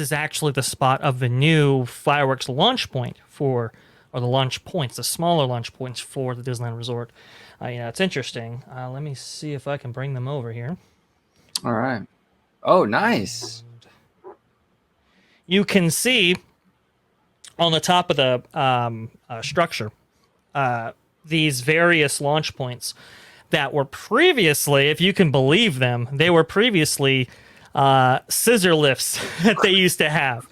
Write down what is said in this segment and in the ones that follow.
is actually the spot of the new fireworks launch point or the launch points, the smaller launch points for the Disneyland Resort. It's interesting. Let me see if I can bring them over here. All right. Oh, nice. You can see on the top of the structure these various launch points that were previously, if you can believe them, they were previously scissor lifts that they used to have.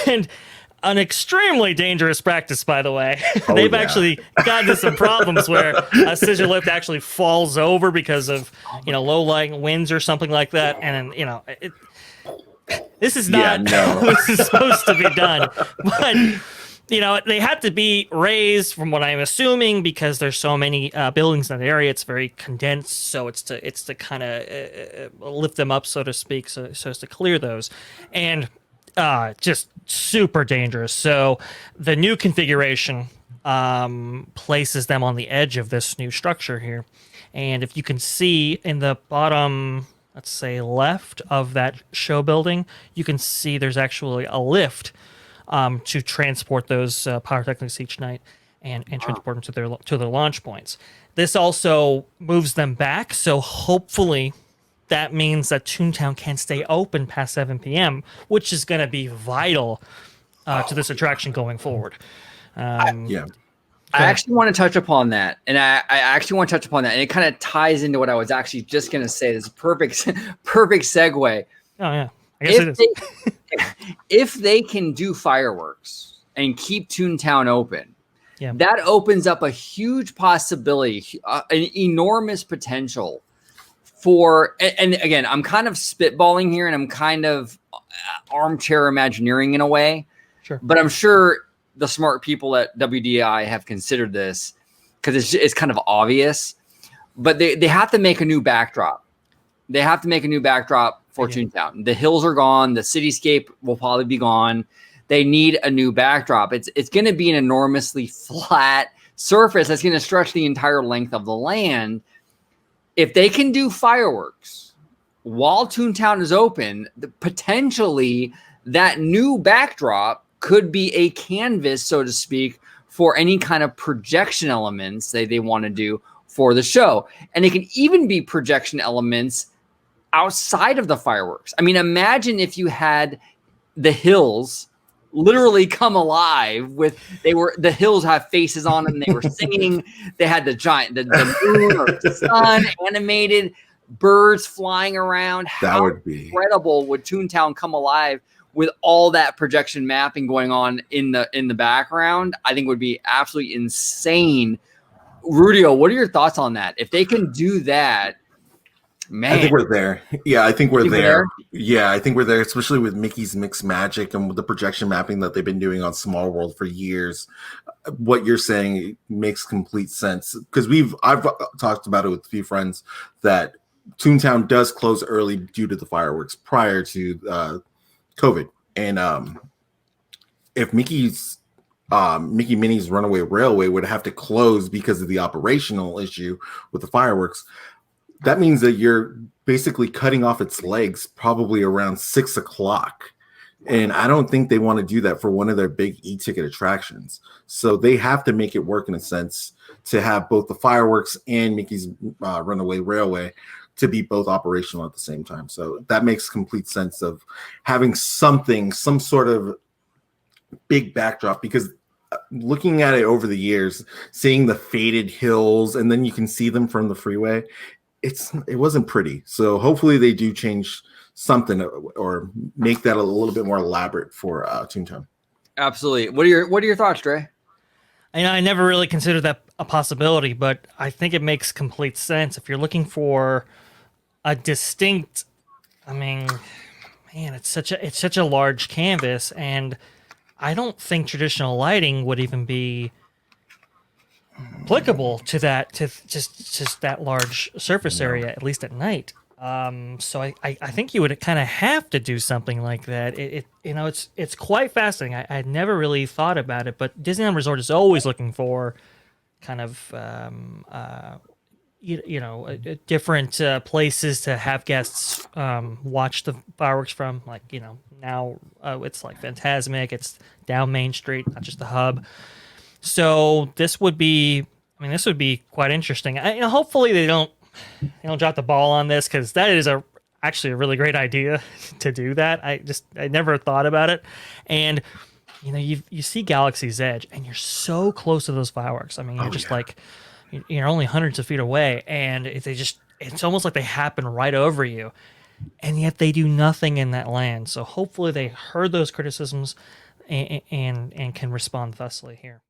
And an extremely dangerous practice, by the way. They've actually gotten into some problems where a scissor lift actually falls over because of, low-lying winds or something like that. And, this is not how this is supposed to be done. But, they have to be raised, from what I'm assuming, because there's so many buildings in that area. It's very condensed, so it's to kind of lift them up, so to speak, so as to clear those. And just super dangerous. So the new configuration places them on the edge of this new structure here. And if you can see in the bottom, let's say left of that show building, you can see there's actually a lift to transport those pyrotechnics each night and transport them to their launch points. This also moves them back, so hopefully that means that Toontown can stay open past 7 p.m., which is going to be vital to this attraction going forward. I actually want to touch upon that, and and it kind of ties into what I was actually just going to say. This is perfect segue. Oh yeah, I guess it is. If they can do fireworks and keep Toontown open, that opens up a huge possibility, an enormous potential for, and again, I'm kind of spitballing here, and I'm kind of armchair imagineering in a way. Sure. But I'm sure the smart people at WDI have considered this, because it's kind of obvious. But they have to make a new backdrop. They have to make a new backdrop for Toontown. The hills are gone. The cityscape will probably be gone. They need a new backdrop. It's going to be an enormously flat surface that's going to stretch the entire length of the land. If they can do fireworks while Toontown is open, potentially that new backdrop could be a canvas, so to speak, for any kind of projection elements they want to do for the show. And it can even be projection elements outside of the fireworks. I mean, imagine if you had the hills literally come alive with, the hills have faces on them. They were singing. They had the moon or the sun animated, birds flying around. That would be incredible. Would Toontown come alive with all that projection mapping going on in the background? I think would be absolutely insane. Rudio, what are your thoughts on that? If they can do that, man, I think we're there. Yeah, I think we're there. Yeah, I think we're there, especially with Mickey's Mixed Magic and with the projection mapping that they've been doing on Small World for years. What you're saying makes complete sense, because I've talked about it with a few friends that Toontown does close early due to the fireworks prior to COVID. And if Mickey Minnie's Runaway Railway would have to close because of the operational issue with the fireworks, that means that you're basically cutting off its legs probably around 6 o'clock. And I don't think they want to do that for one of their big e-ticket attractions. So they have to make it work in a sense to have both the fireworks and Mickey's Runaway Railway to be both operational at the same time. So that makes complete sense of having some sort of big backdrop, because looking at it over the years, seeing the faded hills, and then you can see them from the freeway, it wasn't pretty. So hopefully they do change something or make that a little bit more elaborate for Toontown. Absolutely. What are your thoughts, Dre? I never really considered that a possibility, but I think it makes complete sense. If you're looking for a distinct, it's such a large canvas, and I don't think traditional lighting would even be applicable to that, to just that large surface area, at least at night. So I think you would kind of have to do something like that. It's quite fascinating. I had never really thought about it, but Disneyland Resort is always looking for kind of different places to have guests watch the fireworks from. Like, now it's like Fantasmic, it's down Main Street, not just the hub. So this would be quite interesting. Hopefully they don't drop the ball on this, because that is actually a really great idea to do that. I never thought about it. And you see Galaxy's Edge, and you're so close to those fireworks. I mean, you're like, you're only hundreds of feet away, and it's almost like they happen right over you, and yet they do nothing in that land. So hopefully they heard those criticisms and can respond thusly here.